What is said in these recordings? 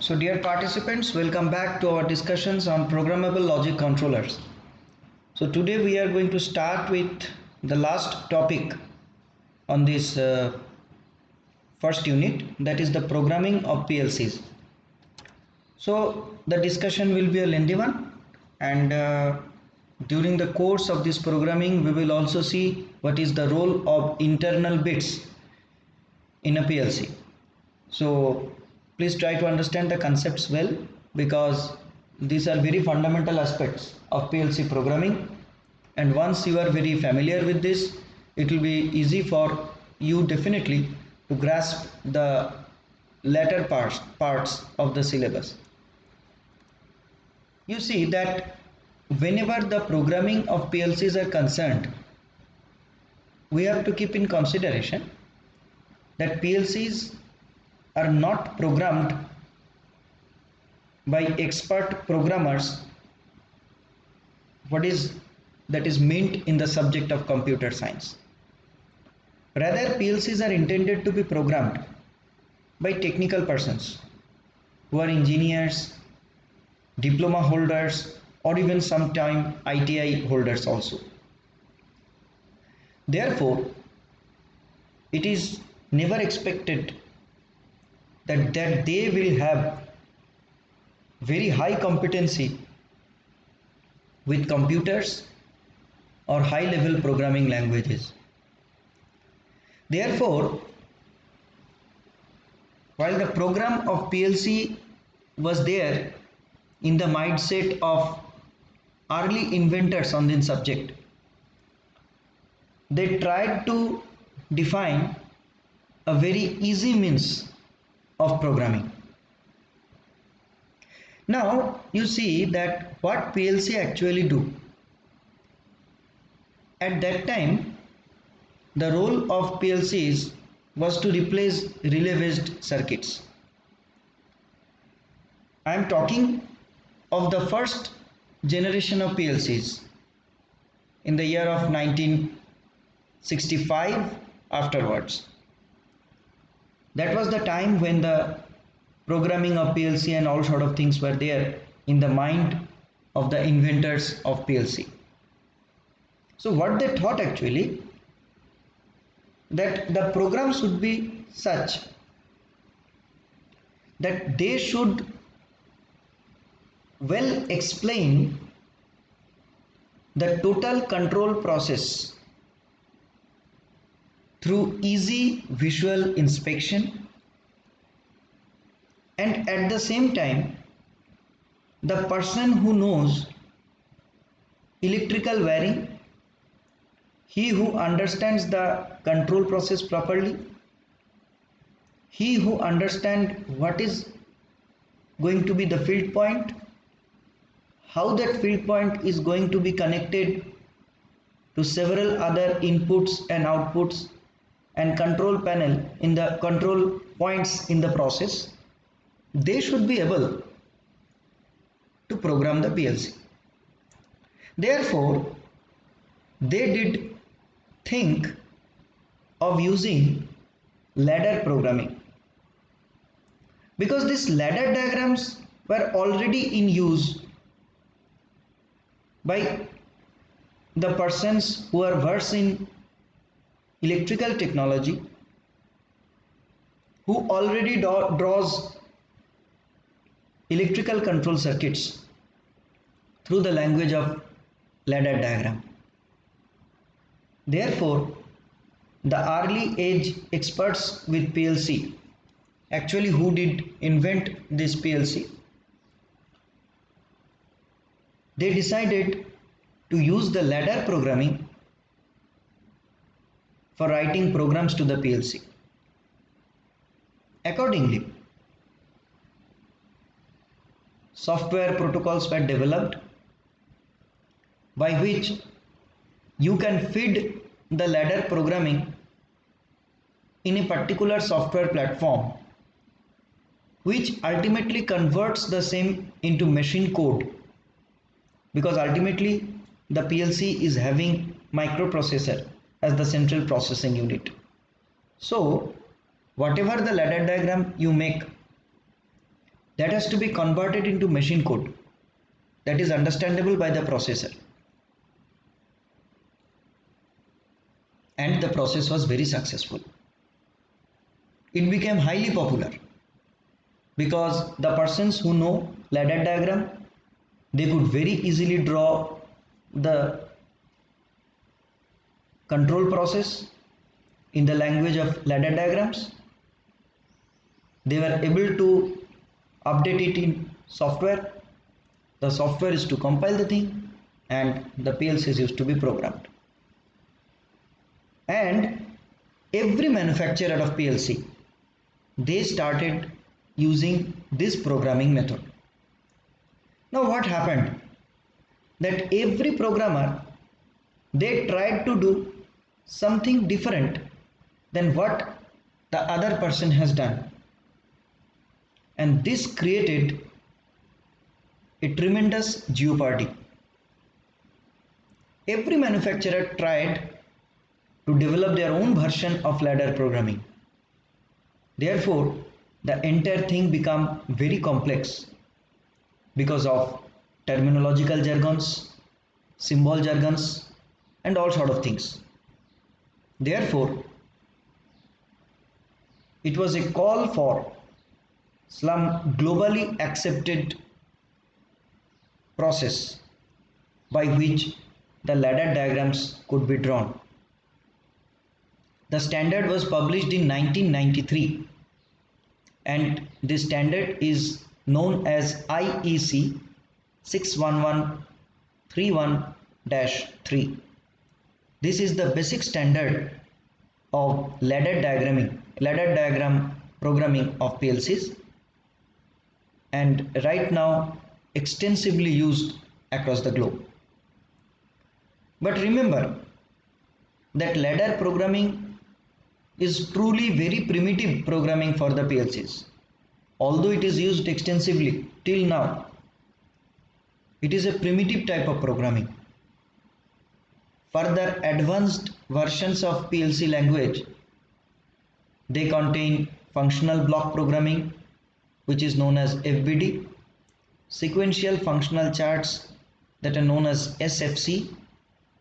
So dear participants, welcome back to our discussions on programmable logic controllers. So today we are going to start with the last topic on this first unit, that is the programming of PLCs. So the discussion will be a lengthy one, and during the course of this programming we will also see what is the role of internal bits in a PLC. So please try to understand the concepts well, because these are very fundamental aspects of PLC programming, and once you are very familiar with this, it will be easy for you definitely to grasp the latter parts of the syllabus. You see that whenever the programming of PLCs are concerned, we have to keep in consideration that PLCs are not programmed by expert programmers, that is meant in the subject of computer science. Rather, PLCs are intended to be programmed by technical persons who are engineers, diploma holders, or even sometime ITI holders also. Therefore, it is never expected that they will have very high competency with computers or high level programming languages. Therefore, while the program of PLC was there in the mindset of early inventors on this subject, they tried to define a very easy means of programming. Now you see that what PLC actually do. At that time, the role of PLCs was to replace relay-based circuits. I am talking of the first generation of PLCs in the year of 1965 afterwards. That was the time when the programming of PLC and all sort of things were there in the mind of the inventors of PLC. So what they thought actually, that the program should be such that they should well explain the total control process through easy visual inspection, and at the same time the person who knows electrical wiring, he who understands the control process properly, he who understands what is going to be the field point, how that field point is going to be connected to several other inputs and outputs and control panel in the control points in the process, they should be able to program the PLC. Therefore, they did think of using ladder programming, because these ladder diagrams were already in use by the persons who are versed in electrical technology, who already draws electrical control circuits through the language of ladder diagram. Therefore, the early age experts with PLC, actually who did invent this PLC, they decided to use the ladder programming for writing programs to the PLC. Accordingly, software protocols were developed by which you can feed the ladder programming in a particular software platform, which ultimately converts the same into machine code, because ultimately the PLC is having microprocessor as the central processing unit. So whatever the ladder diagram you make, that has to be converted into machine code that is understandable by the processor. And the process was very successful. It became highly popular because the persons who know ladder diagram, they could very easily draw the control process in the language of ladder diagrams. They were able to update it in software. The software is to compile the thing and the PLCs used to be programmed. And every manufacturer of PLC, they started using this programming method. Now what happened? That every programmer, they tried to do something different than what the other person has done. And this created a tremendous jeopardy. Every manufacturer tried to develop their own version of ladder programming. Therefore, the entire thing became very complex because of terminological jargons, symbol jargons, and all sort of things. Therefore, it was a call for some globally accepted process by which the ladder diagrams could be drawn. The standard was published in 1993 and this standard is known as IEC 61131-3. This is the basic standard of ladder diagram programming of PLCs, and right now extensively used across the globe. But remember that ladder programming is truly very primitive programming for the PLCs. Although it is used extensively till now, it is a primitive type of programming. Further advanced versions of PLC language, they contain functional block programming, which is known as FBD, sequential functional charts that are known as SFC,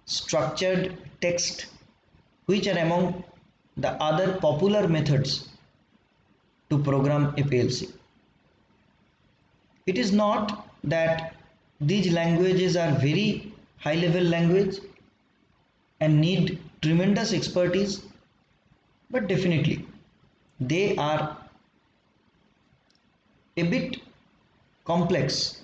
structured text, which are among the other popular methods to program a PLC. It is not that these languages are very high level language and need tremendous expertise, but definitely they are a bit complex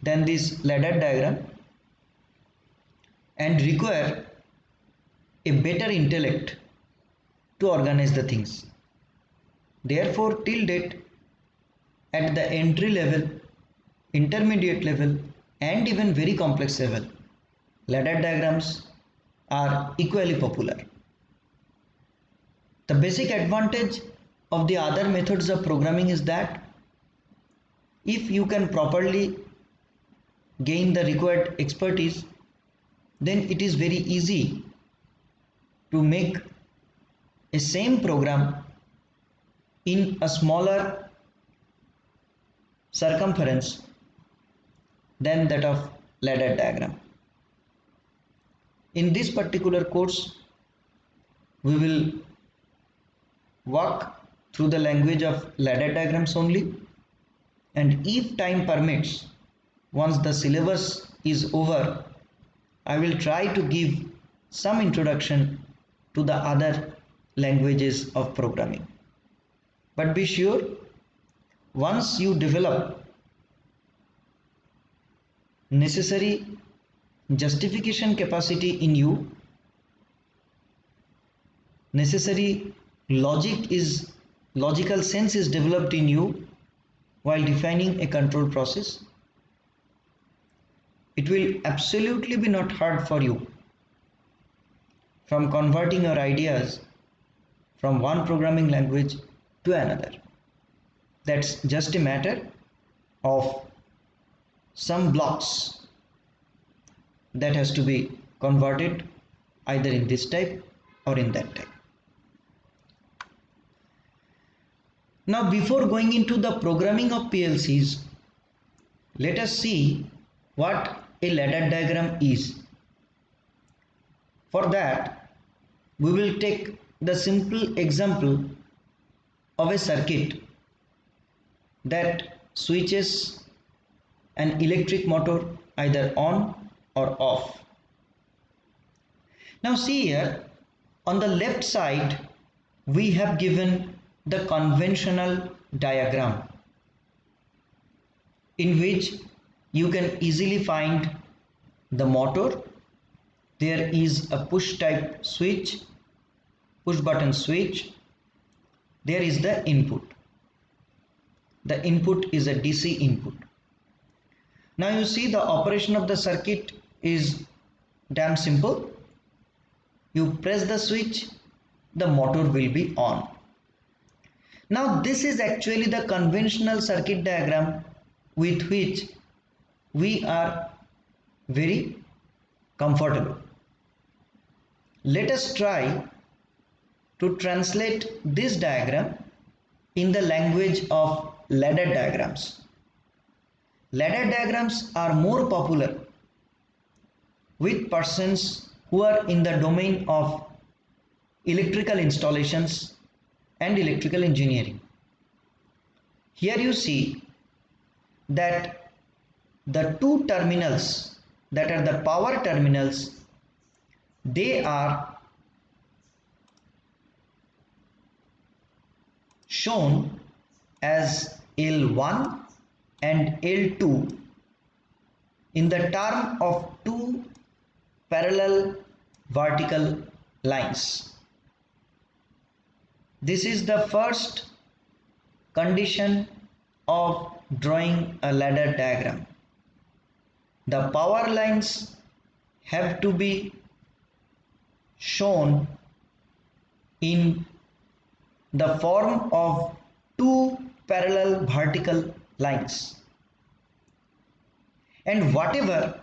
than this ladder diagram and require a better intellect to organize the things. Therefore, till date, at the entry level, intermediate level, and even very complex level, ladder diagrams are equally popular. The basic advantage of the other methods of programming is that if you can properly gain the required expertise, then it is very easy to make a same program in a smaller circumference than that of ladder diagram. In this particular course, we will walk through the language of ladder diagrams only, and if time permits, once the syllabus is over, I will try to give some introduction to the other languages of programming. But be sure, once you develop necessary justification capacity in you, necessary logical sense is developed in you while defining a control process, it will absolutely be not hard for you from converting your ideas from one programming language to another. That's just a matter of some blocks that has to be converted either in this type or in that type. Now before going into the programming of PLCs, let us see what a ladder diagram is. For that, we will take the simple example of a circuit that switches an electric motor either on or off. Now see here, on the left side we have given the conventional diagram in which you can easily find the motor. There is a push type switch, push button switch. There is the input. The input is a DC input. Now you see the operation of the circuit is damn simple. You press the switch, the motor will be on. Now this is actually the conventional circuit diagram with which we are very comfortable. Let us try to translate this diagram in the language of ladder diagrams. Ladder diagrams are more popular with persons who are in the domain of electrical installations and electrical engineering. Here you see that the two terminals that are the power terminals, they are shown as L1 and L2 in the term of two parallel vertical lines. This is the first condition of drawing a ladder diagram. The power lines have to be shown in the form of two parallel vertical lines, and whatever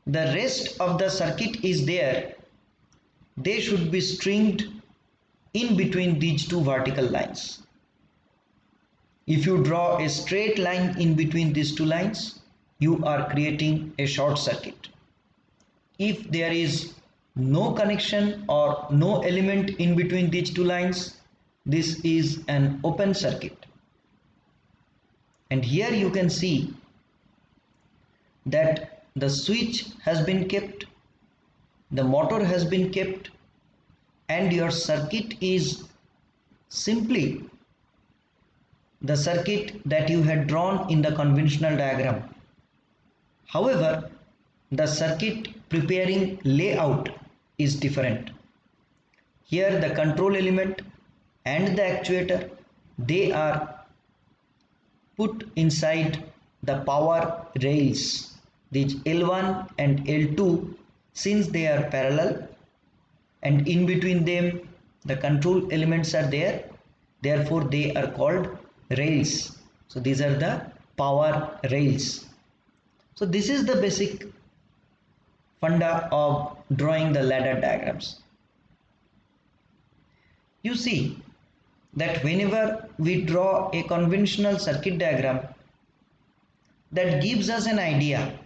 the rest of the circuit is there, they should be stringed in between these two vertical lines. If you draw a straight line in between these two lines, you are creating a short circuit. If there is no connection or no element in between these two lines, this is an open circuit. And here you can see that the switch has been kept, the motor has been kept, and your circuit is simply the circuit that you had drawn in the conventional diagram. However, the circuit preparing layout is different. Here the control element and the actuator, they are put inside the power rails, these L1 and L2, since they are parallel and in between them the control elements are there, therefore they are called rails. So these are the power rails. So this is the basic funda of drawing the ladder diagrams. You see that whenever we draw a conventional circuit diagram, that gives us an idea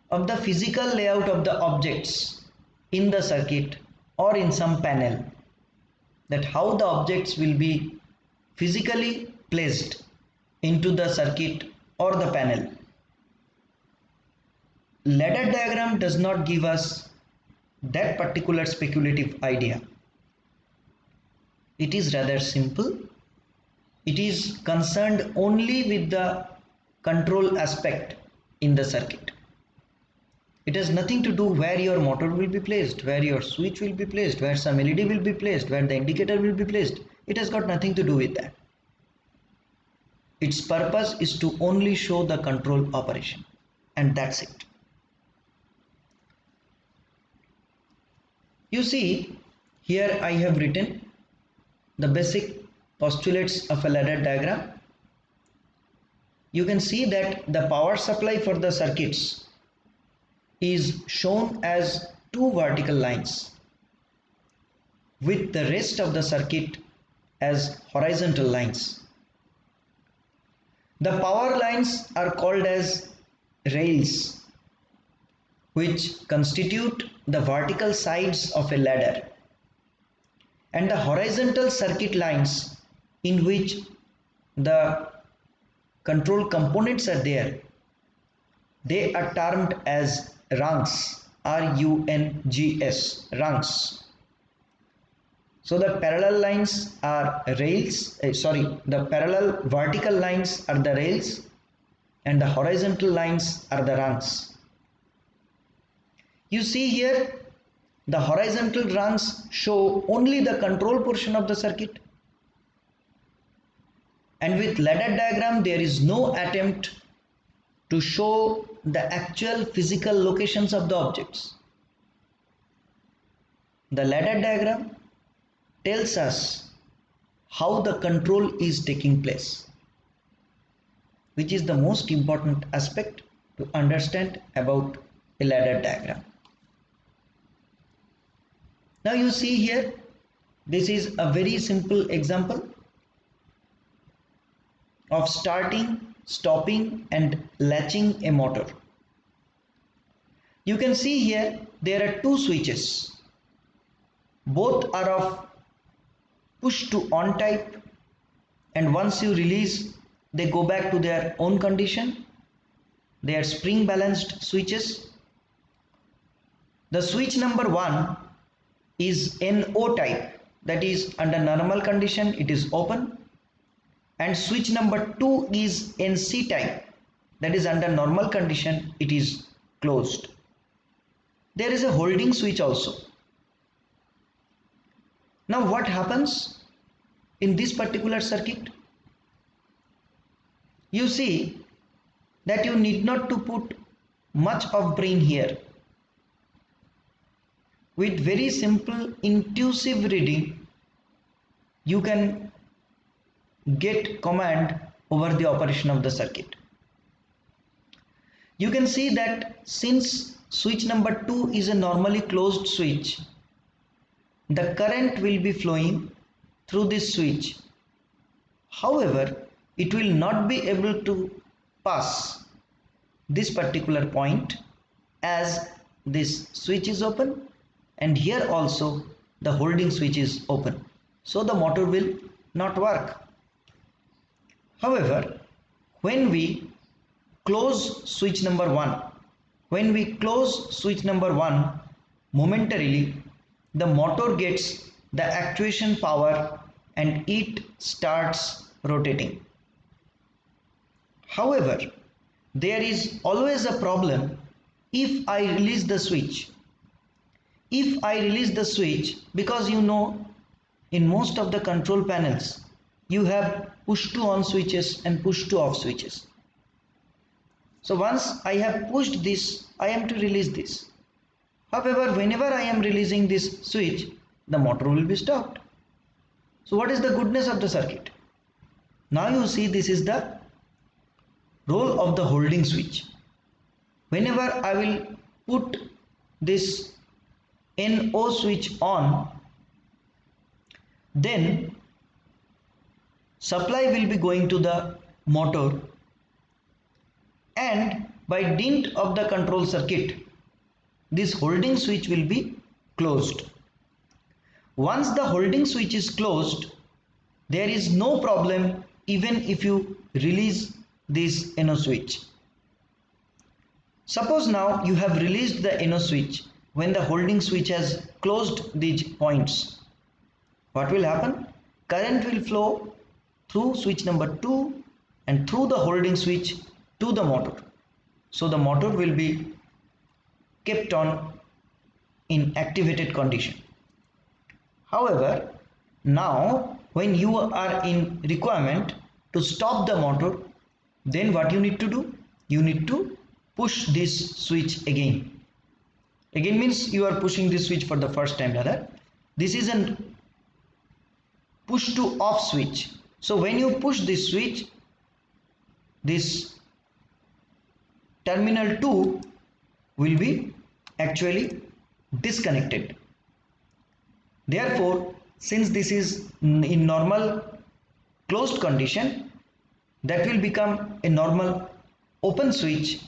of the physical layout of the objects in the circuit or in some panel, that how the objects will be physically placed into the circuit or the panel. Ladder diagram does not give us that particular speculative idea. It is rather simple. It is concerned only with the control aspect in the circuit. It has nothing to do where your motor will be placed, where your switch will be placed, where some LED will be placed, where the indicator will be placed. It has got nothing to do with that. Its purpose is to only show the control operation, and that's it. You see, here I have written the basic postulates of a ladder diagram. You can see that the power supply for the circuits is shown as two vertical lines, with the rest of the circuit as horizontal lines. The power lines are called as rails, which constitute the vertical sides of a ladder, and the horizontal circuit lines in which the control components are there, they are termed as rungs, rungs, rungs. So the parallel lines are rails, the parallel vertical lines are the rails and the horizontal lines are the rungs. You see here the horizontal rungs show only the control portion of the circuit, and with ladder diagram there is no attempt to show the actual physical locations of the objects. The ladder diagram tells us how the control is taking place, which is the most important aspect to understand about a ladder diagram. Now you see here, this is a very simple example of starting, stopping and latching a motor. You can see here there are two switches. Both are of push to on type, and once you release they go back to their own condition. They are spring balanced switches. The switch number 1 is NO type, that is under normal condition it is open, and switch number 2 is NC type, that is under normal condition it is closed. There is a holding switch also. Now what happens in this particular circuit? You see that you need not to put much of brain here. With very simple intuitive reading you can get command over the operation of the circuit. You can see that since switch number 2 is a normally closed switch, the current will be flowing through this switch. However, it will not be able to pass this particular point as this switch is open, and here also the holding switch is open, so the motor will not work. However, when we close switch number 1, momentarily the motor gets the actuation power and it starts rotating. However, there is always a problem if I release the switch. If I release the switch, because you know in most of the control panels you have push to on switches and push to off switches. So once I have pushed this, I am to release this. However, whenever I am releasing this switch, the motor will be stopped. So what is the goodness of the circuit? Now you see this is the role of the holding switch. Whenever I will put this NO switch on, then supply will be going to the motor, and by dint of the control circuit this holding switch will be closed. Once the holding switch is closed, there is no problem even if you release this NO switch. Suppose now you have released the NO switch when the holding switch has closed these points. What will happen? Current will flow through switch number 2 and through the holding switch to the motor. So the motor will be kept on in activated condition. However, now when you are in requirement to stop the motor, then what you need to do? You need to push this switch again. Again means you are pushing this switch for the first time rather. This is a push to off switch. So when you push this switch, this terminal 2 will be actually disconnected. Therefore, since this is in normal closed condition, that will become a normal open switch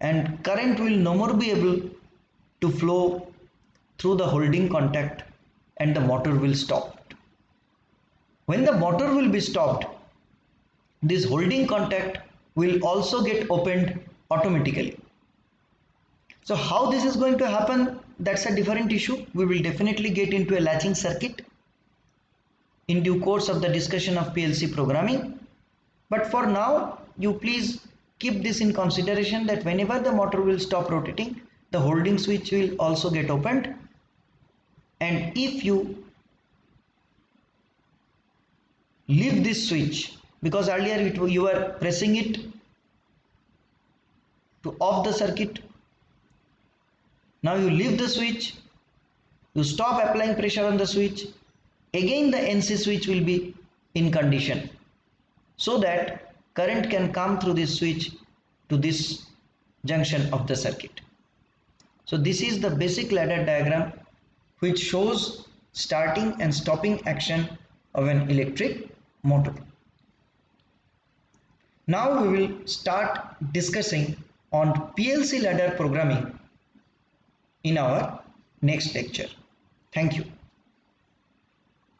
and current will no more be able to flow through the holding contact and the motor will stop. When the motor will be stopped, this holding contact will also get opened automatically. So how this is going to happen, that's a different issue. We will definitely get into a latching circuit in due course of the discussion of PLC programming. But for now, you please keep this in consideration that whenever the motor will stop rotating, the holding switch will also get opened. And if you leave this switch, because earlier you were pressing it to off the circuit, now you leave the switch, you stop applying pressure on the switch, again the NC switch will be in condition so that current can come through this switch to this junction of the circuit. So this is the basic ladder diagram which shows starting and stopping action of an electric motor. Now we will start discussing on PLC ladder programming in our next lecture. Thank you.